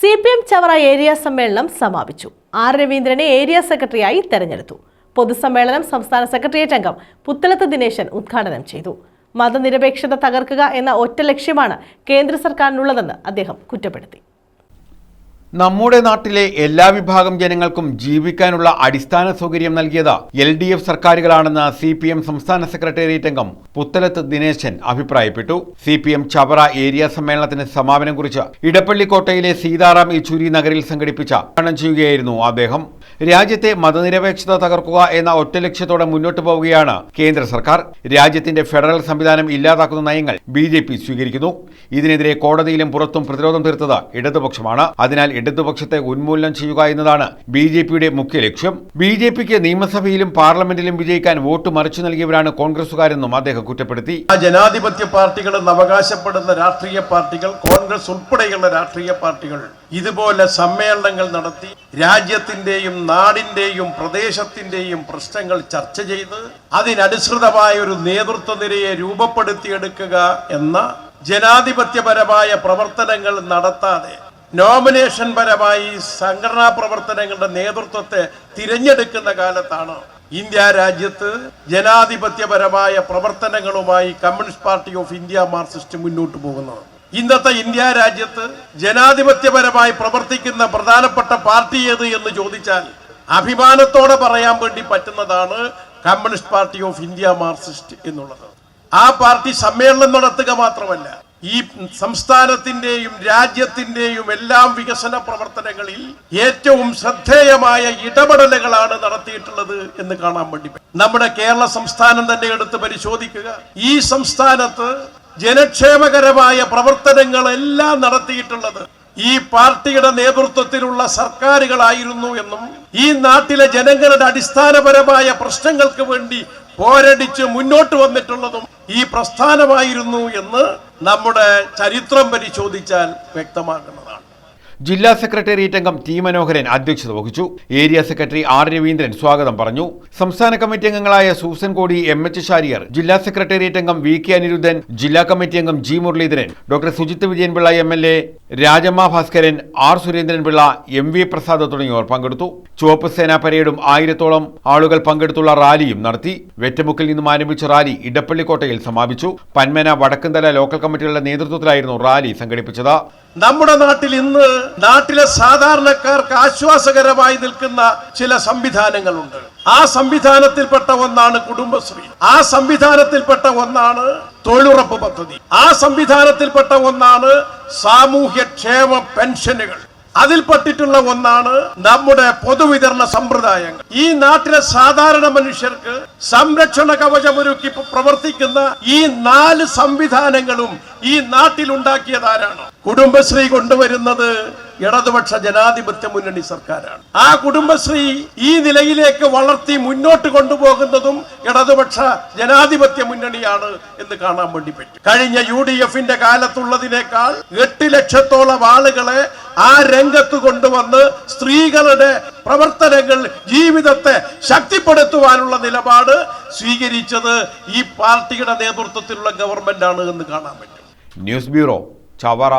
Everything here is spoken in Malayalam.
CPM ചവറ ഏരിയ സമ്മേളനം സമാപിച്ചു. ആർ രവീന്ദ്രനെ ഏരിയ സെക്രട്ടറിയായി തെരഞ്ഞെടുത്തു. പൊതുസമ്മേളനം സംസ്ഥാന സെക്രട്ടേറിയറ്റ് അംഗം പുത്തലത്ത് ദിനേശൻ ഉദ്ഘാടനം ചെയ്തു. മതനിരപേക്ഷത തകർക്കുക എന്ന ഒറ്റ ലക്ഷ്യമാണ് കേന്ദ്ര സർക്കാരിനുള്ളതെന്ന് അദ്ദേഹം കുറ്റപ്പെടുത്തി. നമ്മുടെ നാട്ടിലെ എല്ലാ വിഭാഗം ജനങ്ങൾക്കും ജീവിക്കാനുള്ള അടിസ്ഥാന സൗകര്യം നൽകിയത് LDF സർക്കാരുകളാണെന്ന് CPM സംസ്ഥാന സെക്രട്ടേറിയറ്റ് അംഗം പുത്തലത്ത് ദിനേശൻ അഭിപ്രായപ്പെട്ടു. CPM ചവറ ഏരിയ സമ്മേളനത്തിന് സമാപനം കുറിച്ച് ഇടപ്പള്ളിക്കോട്ടയിലെ സീതാറാം യെച്ചൂരി നഗറിൽ സംഘടിപ്പിച്ച ഉദ്ഘാടനം ചെയ്യുകയായിരുന്നു അദ്ദേഹം. രാജ്യത്തെ മതനിരപേക്ഷത തകർക്കുക എന്ന ഒറ്റ ലക്ഷ്യത്തോടെ മുന്നോട്ട് പോവുകയാണ് കേന്ദ്ര സർക്കാർ. രാജ്യത്തിന്റെ ഫെഡറൽ സംവിധാനം ഇല്ലാതാക്കുന്ന നയങ്ങൾ BJP സ്വീകരിക്കുന്നു. ഇതിനെതിരെ കോടതിയിലും പുറത്തും പ്രതിരോധം തീർത്തത് ഇടതുപക്ഷമാണ്. അതിനാൽ ഇടതുപക്ഷത്തെ ഉന്മൂലനം ചെയ്യുക എന്നതാണ് BJPയുടെ മുഖ്യ ലക്ഷ്യം. BJPക്ക് നിയമസഭയിലും പാർലമെന്റിലും വിജയിക്കാൻ വോട്ട് മറിച്ചു നൽകിയവരാണ് കോൺഗ്രസുകാരെന്നും അദ്ദേഹം കുറ്റപ്പെടുത്തി. ജനാധിപത്യ പാർട്ടികളെന്ന് അവകാശപ്പെടുന്ന രാഷ്ട്രീയ പാർട്ടികൾ, കോൺഗ്രസ് ഉൾപ്പെടെയുള്ള രാഷ്ട്രീയ പാർട്ടികൾ ഇതുപോലെ സമ്മേളനങ്ങൾ നടത്തി രാജ്യത്തിന്റെയും നാടിന്റെയും പ്രദേശത്തിന്റെയും പ്രശ്നങ്ങൾ ചർച്ച ചെയ്ത് അതിനനുസൃതമായ ഒരു നേതൃത്വ നിരയെ രൂപപ്പെടുത്തിയെടുക്കുക എന്ന ജനാധിപത്യപരമായ പ്രവർത്തനങ്ങൾ നടത്താതെ നോമിനേഷൻ പരമായി സംഘടനാ പ്രവർത്തനങ്ങളുടെ നേതൃത്വത്തെ തിരഞ്ഞെടുക്കുന്ന കാലത്താണ് ഇന്ത്യ രാജ്യത്ത് ജനാധിപത്യപരമായ പ്രവർത്തനങ്ങളുമായി communist party of India Marxist മുന്നോട്ട് പോകുന്നത്. ഇന്നത്തെ ഇന്ത്യ രാജ്യത്ത് ജനാധിപത്യപരമായി പ്രവർത്തിക്കുന്ന പ്രധാനപ്പെട്ട പാർട്ടി ഏത് എന്ന് ചോദിച്ചാൽ അഭിമാനത്തോടെ പറയാൻ വേണ്ടി പറ്റുന്നതാണ് communist party of India Marxist എന്നുള്ളത്. ആ പാർട്ടി സമ്മേളനം നടത്തുക മാത്രമല്ല, ഈ സംസ്ഥാനത്തിന്റെയും രാജ്യത്തിന്റെയും എല്ലാം വികസന പ്രവർത്തനങ്ങളിൽ ഏറ്റവും ശ്രദ്ധേയമായ ഇടപെടലുകളാണ് നടത്തിയിട്ടുള്ളത് എന്ന് കാണാൻ വേണ്ടി. നമ്മുടെ കേരള സംസ്ഥാനം തന്നെ എടുത്ത് പരിശോധിക്കുക. ഈ സംസ്ഥാനത്ത് ജനക്ഷേമകരമായ പ്രവർത്തനങ്ങളെല്ലാം നടത്തിയിട്ടുള്ളത് ഈ പാർട്ടിയുടെ നേതൃത്വത്തിലുള്ള സർക്കാരുകളായിരുന്നു എന്നും ഈ നാട്ടിലെ ജനങ്ങളുടെ അടിസ്ഥാനപരമായ പ്രശ്നങ്ങൾക്ക് വേണ്ടി പോരടിച്ച് മുന്നോട്ട് വന്നിട്ടുള്ളതും ഈ പ്രസ്ഥാനമായിരുന്നു എന്ന് നമ്മുടെ ചരിത്രം പരിശോധിച്ചാൽ വ്യക്തമാകുന്നതാണ്. ജില്ലാ സെക്രട്ടേറിയറ്റ് അംഗം T മനോഹരൻ അധ്യക്ഷത വഹിച്ചു. ഏരിയ സെക്രട്ടറി R രവീന്ദ്രൻ സ്വാഗതം പറഞ്ഞു. സംസ്ഥാന കമ്മിറ്റി അംഗങ്ങളായ സൂസൻ കോടി, MH ഷാരിയർ, ജില്ലാ സെക്രട്ടേറിയറ്റ് അംഗം VK അനിരുദ്ധൻ, ജില്ലാ കമ്മിറ്റി അംഗം G Muraleedharan, doctor Sujith Vijayan Pillai MLA, Rajamma Bhaskaran, R Surendran Pillai, MV Prasad തുടങ്ങിയവർ പങ്കെടുത്തു. ചുവപ്പ് സേനാ പരേഡും 1000-ഓളം ആളുകൾ പങ്കെടുത്തുള്ള റാലിയും നടത്തി. വെറ്റമുക്കിൽ നിന്നും ആരംഭിച്ച റാലി ഇടപ്പള്ളിക്കോട്ടയിൽ സമാപിച്ചു. പന്മന, വടക്കുംതല ലോക്കൽ കമ്മിറ്റികളുടെ നേതൃത്വത്തിലായിരുന്നു റാലി സംഘടിപ്പിച്ചത്. നമ്മുടെ നാട്ടിൽ ഇന്ന് നാട്ടിലെ സാധാരണക്കാർക്ക് ആശ്വാസകരമായി നിൽക്കുന്ന ചില സംവിധാനങ്ങളുണ്ട്. ആ സംവിധാനത്തിൽപ്പെട്ട ഒന്നാണ് കുടുംബശ്രീ. ആ സംവിധാനത്തിൽപ്പെട്ട ഒന്നാണ് തൊഴിലുറപ്പ് പദ്ധതി. ആ സംവിധാനത്തിൽപ്പെട്ട ഒന്നാണ് സാമൂഹ്യക്ഷേമ പെൻഷനുകൾ. അതിൽപ്പെട്ടിട്ടുള്ള ഒന്നാണ് നമ്മുടെ പൊതുവിതരണ സമ്പ്രദായങ്ങൾ. ഈ നാട്ടിലെ സാധാരണ മനുഷ്യർക്ക് സംരക്ഷണ കവചമൊരുക്കി പ്രവർത്തിക്കുന്ന ഈ 4 സംവിധാനങ്ങളും ഈ നാട്ടിലുണ്ടാക്കിയതാരാണ്? കുടുംബശ്രീ കൊണ്ടുവരുന്നത് ഇടതുപക്ഷ ജനാധിപത്യ മുന്നണി സർക്കാരാണ്. ആ കുടുംബശ്രീ ഈ നിലയിലേക്ക് വളർത്തി മുന്നോട്ട് കൊണ്ടുപോകുന്നതും ഇടതുപക്ഷ ജനാധിപത്യ മുന്നണിയാണ് എന്ന് കാണാൻ വേണ്ടി പറ്റും. കഴിഞ്ഞ UDFന്റെ കാലത്തുള്ളതിനേക്കാൾ 8 ലക്ഷത്തോളം ആളുകളെ ആ രംഗത്ത് കൊണ്ടുവന്ന് സ്ത്രീകളുടെ പ്രവർത്തനങ്ങൾ, ജീവിതത്തെ ശക്തിപ്പെടുത്തുവാനുള്ള നിലപാട് സ്വീകരിച്ചത് ഈ പാർട്ടിയുടെ നേതൃത്വത്തിലുള്ള ഗവൺമെന്റ് ആണ് എന്ന് കാണാൻ പറ്റും. News bureau, Chavara.